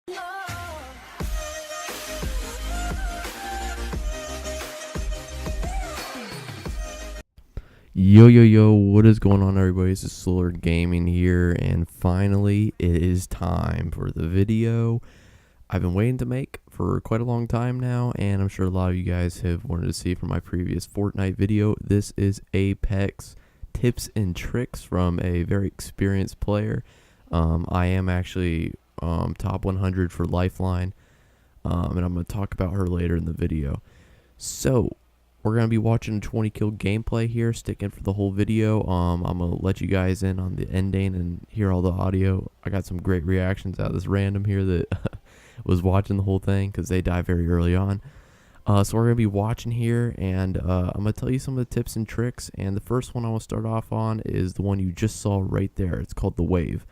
Yo, what is going on, everybody? This is Solar Gaming here, and finally it is time for the video I've been waiting to make for quite a long time now, and I'm sure a lot of you guys have wanted to see from my previous Fortnite video. This is Apex tips and tricks from a very experienced player. I am actually top 100 for Lifeline, and I'm going to talk about her later in the video. So we're going to be watching a 20 kill gameplay here, sticking for the whole video. I'm going to let you guys in on the ending and hear all the audio. I got some great reactions out of this random here that was watching the whole thing because they died very early on. So we're going to be watching here, and I'm going to tell you some of the tips and tricks. And the first one I want to start off on is the one you just saw right there. It's called the wave.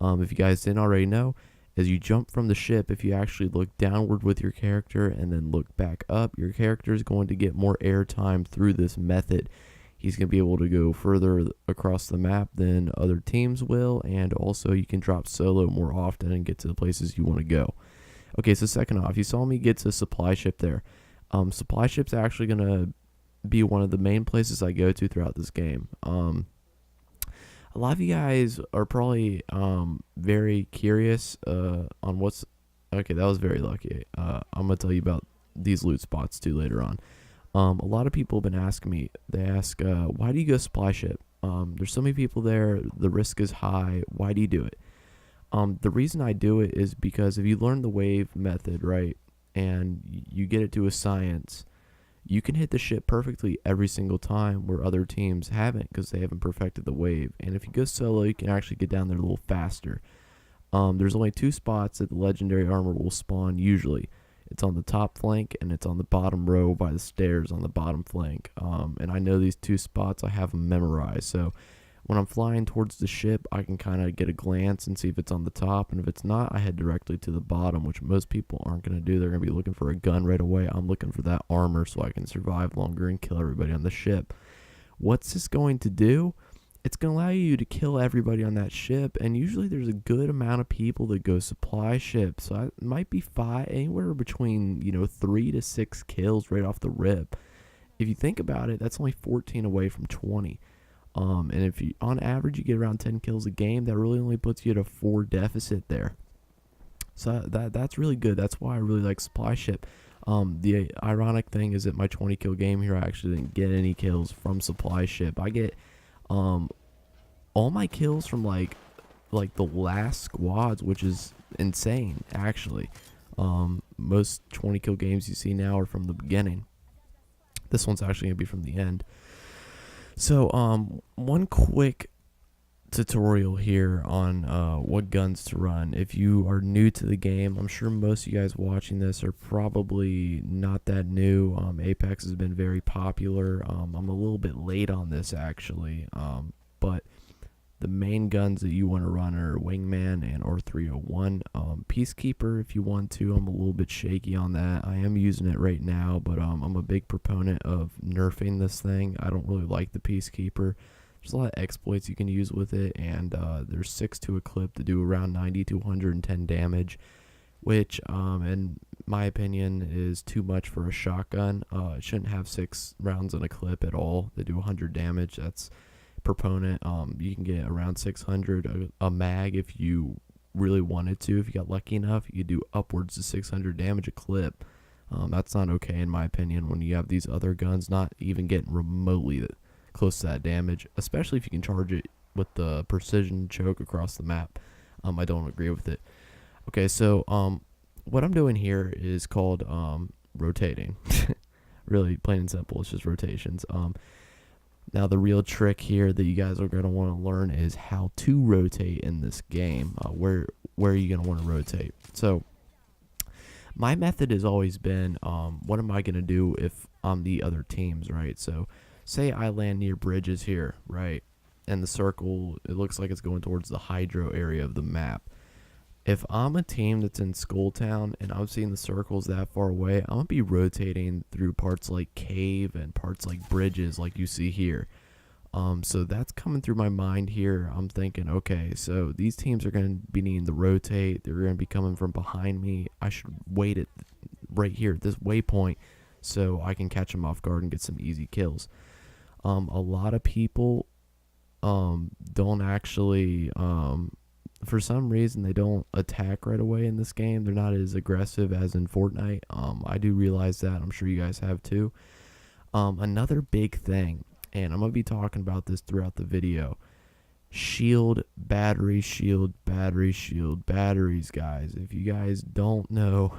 If you guys didn't already know, as you jump from the ship, if you actually look downward with your character and then look back up, your character is going to get more airtime through this method. He's going to be able to go further across the map than other teams will, and also you can drop solo more often and get to the places you want to go. Okay, so second off, you saw me get to supply ship there. Supply ship's actually going to be one of the main places I go to throughout this game. A lot of you guys are probably very curious on what's... Okay, that was very lucky. I'm going to tell you about these loot spots too later on. A lot of people have been asking me, they ask, why do you go supply ship? There's so many people there, the risk is high, why do you do it? The reason I do it is because if you learn the wave method, right, and you get it to a science, you can hit the ship perfectly every single time where other teams haven't because they haven't perfected the wave. And if you go solo, you can actually get down there a little faster. There's only two spots that the legendary armor will spawn usually. It's on the top flank and it's on the bottom row by the stairs on the bottom flank. And I know these two spots, I have them memorized. So when I'm flying towards the ship, I can kind of get a glance and see if it's on the top. And if it's not, I head directly to the bottom, which most people aren't going to do. They're going to be looking for a gun right away. I'm looking for that armor so I can survive longer and kill everybody on the ship. What's this going to do? It's going to allow you to kill everybody on that ship. And usually there's a good amount of people that go supply ship. So it might be anywhere between 3 to 6 kills right off the rip. If you think about it, that's only 14 away from 20. And if you, on average, you get around 10 kills a game, that really only puts you at a 4 deficit there. So that's really good. That's why I really like supply ship. The ironic thing is that my 20 kill game here, I actually didn't get any kills from supply ship. I get all my kills from like the last squads, which is insane actually. Most 20 kill games you see now are from the beginning. This one's actually gonna be from the end. So, one quick tutorial here on what guns to run. If you are new to the game, I'm sure most of you guys watching this are probably not that new. Apex has been very popular. I'm a little bit late on this actually, but the main guns that you want to run are Wingman and R301. Peacekeeper, if you want to. I'm a little bit shaky on that. I am using it right now, but I'm a big proponent of nerfing this thing. I don't really like the Peacekeeper. There's a lot of exploits you can use with it, and there's 6 to a clip to do around 90 to 110 damage, which, in my opinion, is too much for a shotgun. It shouldn't have 6 rounds in a clip at all. They do 100 damage. That's proponent. You can get around 600 a mag if you really wanted to. If you got lucky enough, you could do upwards to 600 damage a clip. That's not okay in my opinion when you have these other guns not even getting remotely close to that damage, especially if you can charge it with the precision choke across the map. I don't agree with it. Okay, so what I'm doing here is called rotating. Really plain and simple, it's just rotations. Now the real trick here that you guys are going to want to learn is how to rotate in this game. Where are you going to want to rotate? So my method has always been, what am I going to do if I'm the other teams, right? So say I land near bridges here, right? And the circle, it looks like it's going towards the hydro area of the map. If I'm a team that's in Skulltown and I'm seeing the circles that far away, I'm going to be rotating through parts like cave and parts like bridges like you see here. So that's coming through my mind here. I'm thinking, okay, so these teams are going to be needing to rotate. They're going to be coming from behind me. I should wait it right here at this waypoint so I can catch them off guard and get some easy kills. A lot of people don't actually, for some reason, they don't attack right away in this game. They're not as aggressive as in Fortnite. I do realize that. I'm sure you guys have too. Another big thing, and I'm going to be talking about this throughout the video. Shield, battery, shield, battery, shield, batteries, guys. If you guys don't know,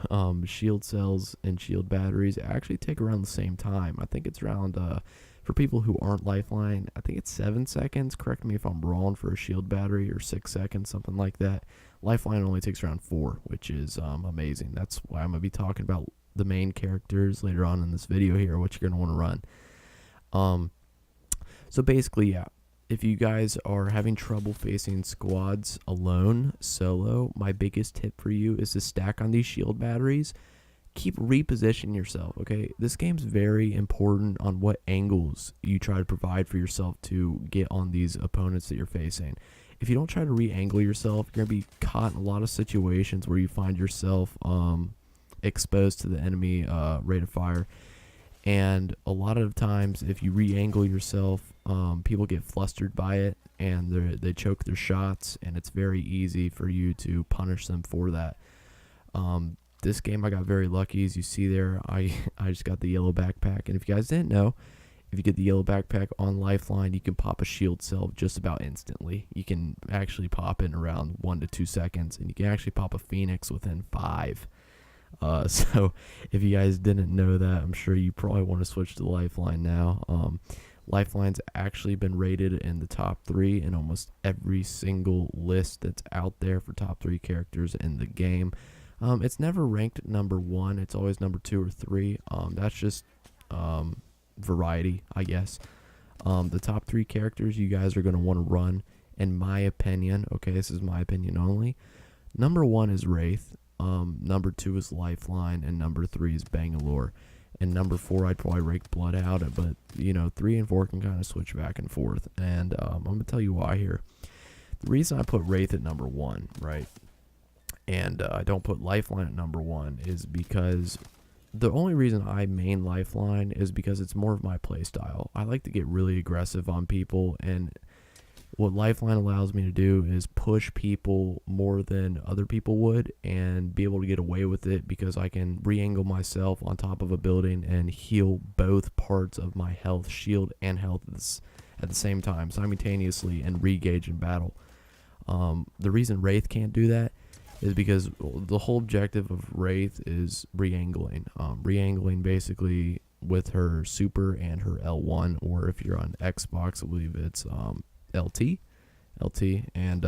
shield cells and shield batteries actually take around the same time. I think it's around, for people who aren't Lifeline, I think it's 7 seconds. Correct me if I'm wrong for a shield battery, or 6 seconds, something like that. Lifeline only takes around 4, which is amazing. That's why I'm going to be talking about the main characters later on in this video here, what you're going to want to run. So basically, yeah, if you guys are having trouble facing squads alone, solo, my biggest tip for you is to stack on these shield batteries. Keep repositioning yourself, okay? This game's very important on what angles you try to provide for yourself to get on these opponents that you're facing. If you don't try to re-angle yourself, you're going to be caught in a lot of situations where you find yourself exposed to the enemy rate of fire. And a lot of times, if you re-angle yourself, people get flustered by it, and they choke their shots, and it's very easy for you to punish them for that. This game, I got very lucky. As you see there, I just got the yellow backpack. And if you guys didn't know, if you get the yellow backpack on Lifeline, you can pop a shield cell just about instantly. You can actually pop in around 1 to 2 seconds, and you can actually pop a Phoenix within 5. So if you guys didn't know that, I'm sure you probably want to switch to Lifeline now. Lifeline's actually been rated in the top 3 in almost every single list that's out there for top 3 characters in the game. It's never ranked number 1. It's always number 2 or 3. That's just variety, I guess. The top 3 characters you guys are going to want to run, in my opinion, okay, this is my opinion only. Number 1 is Wraith. Number 2 is Lifeline, and number 3 is Bangalore. And number 4, I'd probably rank Bloodhound, but, 3 and 4 can kind of switch back and forth. And I'm going to tell you why here. The reason I put Wraith at number 1, right, and I don't put Lifeline at number 1 is because the only reason I main Lifeline is because it's more of my play style. I like to get really aggressive on people, and what Lifeline allows me to do is push people more than other people would and be able to get away with it because I can re-angle myself on top of a building and heal both parts of my health, shield and health at the same time simultaneously and re-gauge in battle. The reason Wraith can't do that is because the whole objective of Wraith is re-angling. Re-angling basically with her super and her L1, or if you're on Xbox, I believe it's LT, and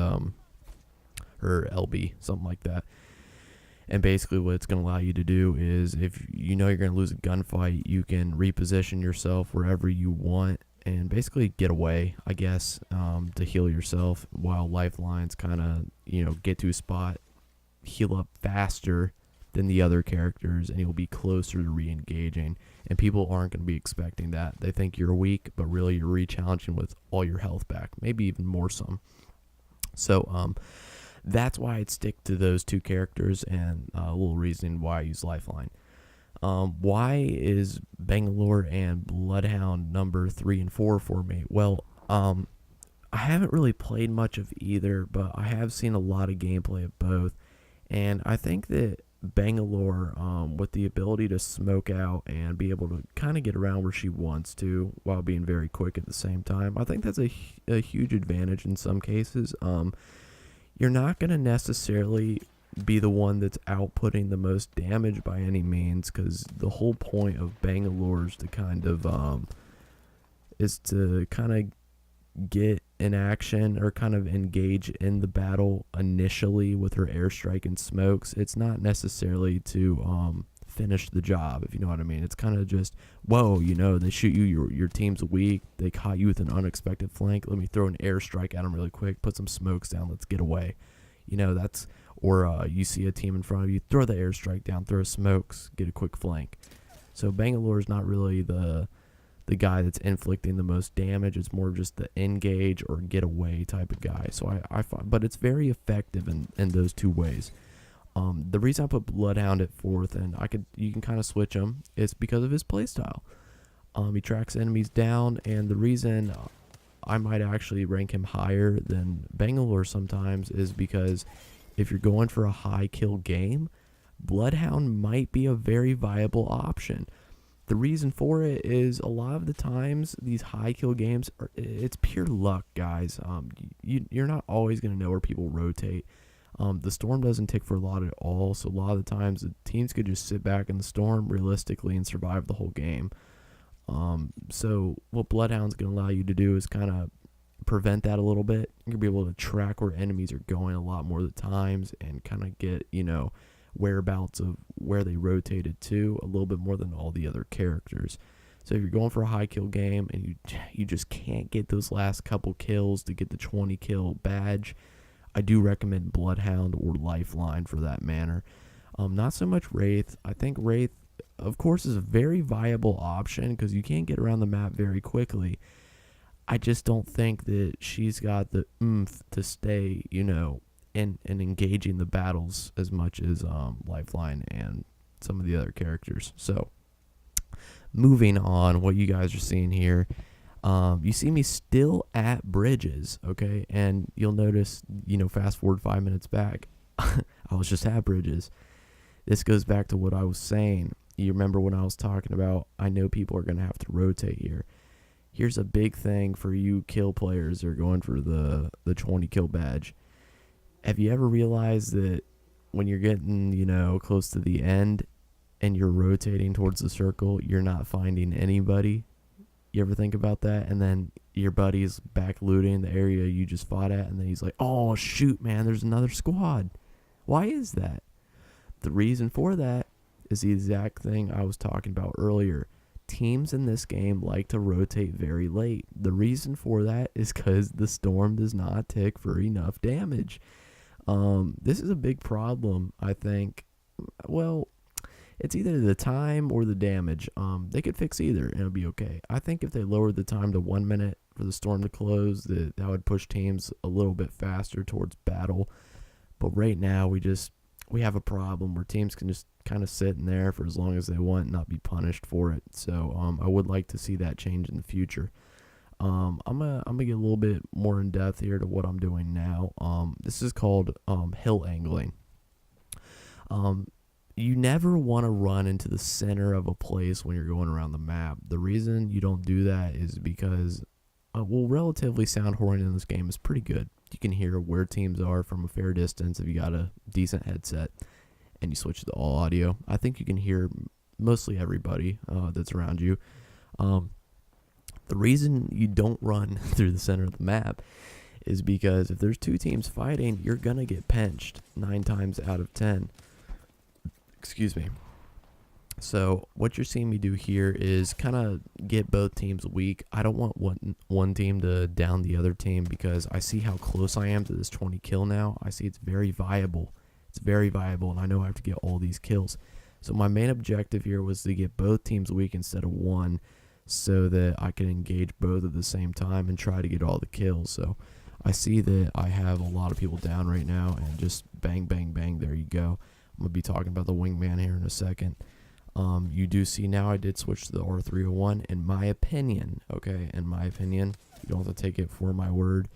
her LB, something like that. And basically what it's going to allow you to do is, if you know you're going to lose a gunfight, you can reposition yourself wherever you want and basically get away, I guess, to heal yourself, while Lifelines kind of, get to a spot, heal up faster than the other characters, and you'll be closer to re-engaging. And people aren't going to be expecting that. They think you're weak, but really you're re-challenging with all your health back, maybe even more some. So that's why I'd stick to those 2 characters, and a little reason why I use Lifeline. Why is Bangalore and Bloodhound number 3 and 4 for me? Well, I haven't really played much of either, but I have seen a lot of gameplay of both. And I think that Bangalore, with the ability to smoke out and be able to kind of get around where she wants to while being very quick at the same time, I think that's a huge advantage in some cases. You're not going to necessarily be the one that's outputting the most damage by any means, because the whole point of Bangalore is to kind of get in action or kind of engage in the battle initially with her airstrike and smokes. It's not necessarily to finish the job, if you know what I mean. It's kind of just, whoa, they shoot you, your team's weak, they caught you with an unexpected flank, let me throw an airstrike at them really quick, put some smokes down, let's get away. That's, or you see a team in front of you, throw the airstrike down, throw smokes, get a quick flank. So Bangalore is not really the the guy that's inflicting the most damage. It's more of just the engage or get away type of guy. So I find, but it's very effective in those two ways. The reason I put Bloodhound at 4th, and you can kind of switch him, is because of his playstyle. He tracks enemies down, and the reason I might actually rank him higher than Bangalore sometimes is because if you're going for a high kill game, Bloodhound might be a very viable option. The reason for it is a lot of the times these high kill games, it's pure luck, guys. You're not always going to know where people rotate. The storm doesn't tick for a lot at all, so a lot of the times the teams could just sit back in the storm realistically and survive the whole game. So what Bloodhound's going to allow you to do is kind of prevent that a little bit. You'll be able to track where enemies are going a lot more of the times and kind of get, whereabouts of where they rotated to a little bit more than all the other characters. So if you're going for a high kill game and you just can't get those last couple kills to get the 20 kill badge, I do recommend Bloodhound or Lifeline for that matter. Not so much Wraith. I think Wraith, of course, is a very viable option because you can't get around the map very quickly. I just don't think that she's got the oomph to stay, and engaging the battles as much as Lifeline and some of the other characters. So, moving on, what you guys are seeing here, you see me still at Bridges, okay? And you'll notice, fast forward 5 minutes back, I was just at Bridges. This goes back to what I was saying. You remember when I was talking about, I know people are going to have to rotate here. Here's a big thing for you kill players that are going for the 20 kill badge. Have you ever realized that when you're getting, close to the end and you're rotating towards the circle, you're not finding anybody? You ever think about that? And then your buddy's back looting the area you just fought at, and then he's like, oh, shoot, man, there's another squad. Why is that? The reason for that is the exact thing I was talking about earlier. Teams in this game like to rotate very late. The reason for that is because the storm does not tick for enough damage. This is a big problem, I think. Well, it's either the time or the damage. They could fix either and it'll be okay. I think if they lowered the time to 1 minute for the storm to close, that would push teams a little bit faster towards battle. But right now, we have a problem where teams can just kind of sit in there for as long as they want and not be punished for it. So I would like to see that change in the future. I'm gonna get a little bit more in depth here to what I'm doing now. This is called hill angling. You never want to run into the center of a place when you're going around the map. The reason you don't do that is because, relatively sound horn in this game is pretty good. You can hear where teams are from a fair distance if you got a decent headset and you switch to all audio. I think you can hear mostly everybody that's around you. The reason you don't run through the center of the map is because if there's two teams fighting, you're going to get pinched 9 times out of 10. Excuse me. So what you're seeing me do here is kind of get both teams weak. I don't want one team to down the other team because I see how close I am to this 20 kill now. I see it's very viable. It's very viable, and I know I have to get all these kills. So my main objective here was to get both teams weak instead of one so that I can engage both at the same time and try to get all the kills. So I see that I have a lot of people down right now, and just bang, bang, bang, there you go. I'm going to be talking about the wingman here in a second. You do see now I did switch to the R301. In my opinion, you don't have to take it for my word.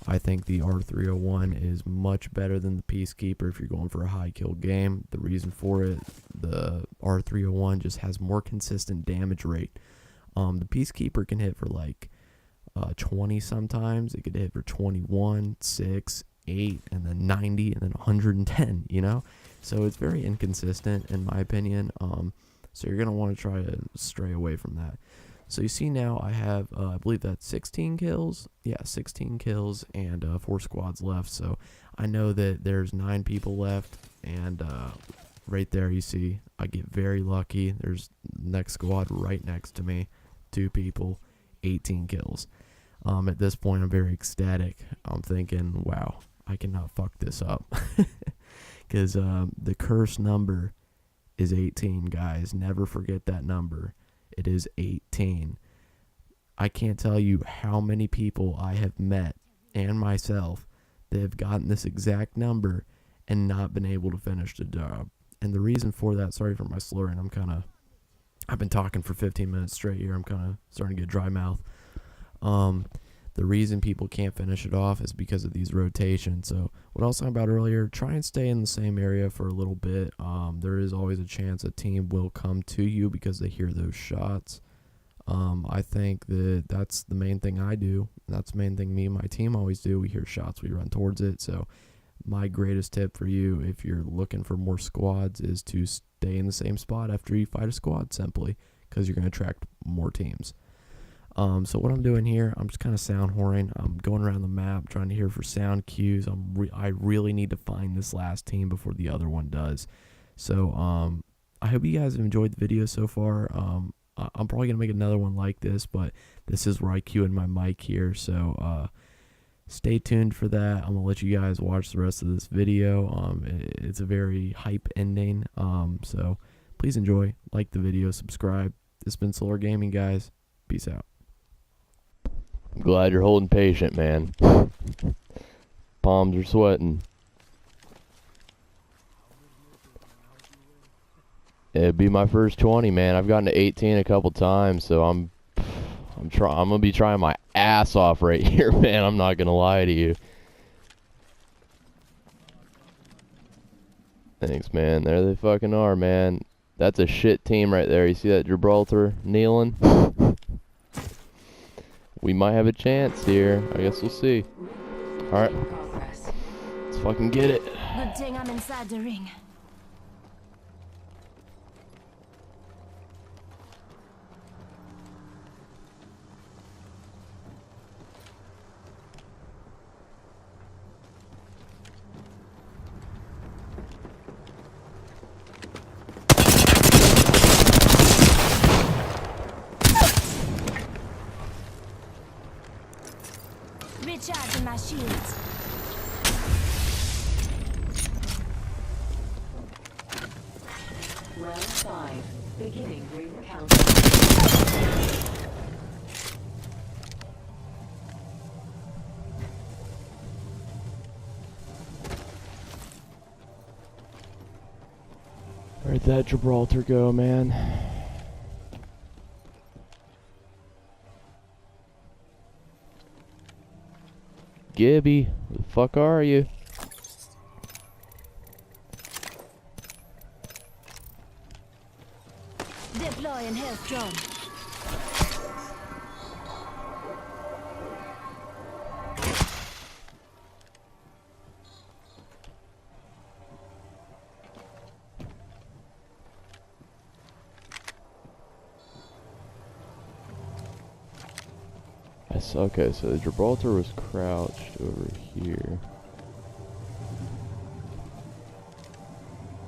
I think the R301 is much better than the Peacekeeper if you're going for a high kill game. The reason for it, the R301 just has more consistent damage rate. The Peacekeeper can hit for like 20 sometimes. It could hit for 21, 6, 8, and then 90, and then 110, So it's very inconsistent in my opinion. So you're going to want to try to stray away from that. So you see now I have, I believe that's 16 kills. Yeah, 16 kills and 4 squads left. So I know that there's 9 people left. And right there you see I get very lucky. There's next squad right next to me. 2 people, 18 kills. At this point I'm very ecstatic. I'm thinking, wow, I cannot fuck this up. Because the curse number is 18, guys. Never forget that number. It is 18. I can't tell you how many people I have met and myself that have gotten this exact number and not been able to finish the job. And the reason for that, sorry for my slurring, I've been talking for 15 minutes straight here. I'm kind of starting to get dry mouth. The reason people can't finish it off is because of these rotations. So what I was talking about earlier, try and stay in the same area for a little bit. There is always a chance a team will come to you because they hear those shots. I think that's the main thing I do. That's the main thing me and my team always do. We hear shots, we run towards it. So my greatest tip for you, if you're looking for more squads, is to stay in the same spot after you fight a squad, simply because you're going to attract more teams. So what I'm doing here, I'm just kind of sound whoring. I'm going around the map trying to hear for sound cues. I really need to find this last team before the other one does. So I hope you guys have enjoyed the video so far. I'm probably going to make another one like this, but this is where I cue in my mic here. So stay tuned for that. I'm going to let you guys watch the rest of this video. It's a very hype ending. So please enjoy, like the video, subscribe. This has been Solar Gaming, guys. Peace out. I'm glad you're holding patient, man. Palms are sweating. It'd be my first 20, man. I've gotten to 18 a couple times, so I'm gonna be trying my ass off right here, man. I'm not gonna lie to you. Thanks, man. There they fucking are, man. That's a shit team right there. You see that Gibraltar kneeling? We might have a chance here. I guess we'll see. Alright. Let's fucking get it. Good thing I'm inside the ring. Recharging my shields. Round 5, beginning ring count. Where'd that Gibraltar go, man? Gibby, where the fuck are you? Deploying health drone. Okay, so the Gibraltar was crouched over here.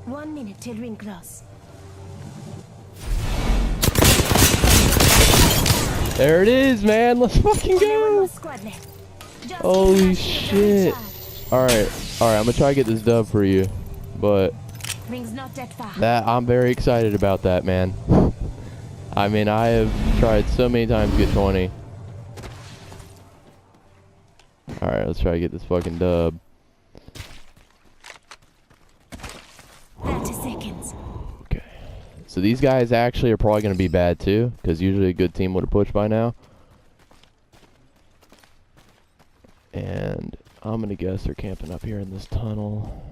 1 minute till ring close. There it is, man. Let's fucking Only one more go. squad left. Just Holy keep my shield shit. recharged. Alright, I'm gonna try to get this dub for you. But Ring's not that far. I'm very excited about that, man. I mean, I have tried so many times to get 20. Alright, let's try to get this fucking dub. 30 seconds. Okay. So these guys actually are probably going to be bad too, because usually a good team would have pushed by now. And I'm going to guess they're camping up here in this tunnel.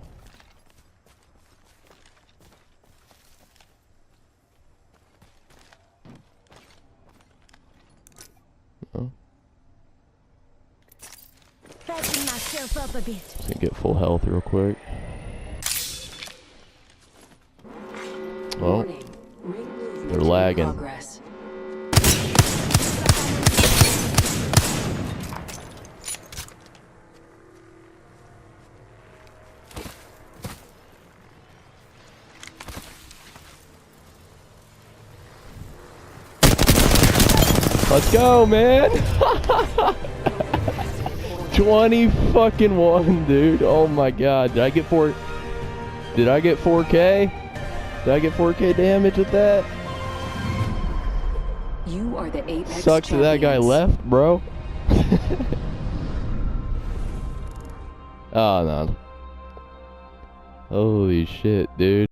Oh. Patching myself up a bit. Just going to get full health real quick. Oh, Warning. Ring movement they're in lagging. progress. Let's go, man. 20 fucking 1, dude. Oh my god. Did I get 4K? Did I get 4K damage with that? You are the Apex Sucks that that guy champions. left, bro. Oh, no. Holy shit, dude.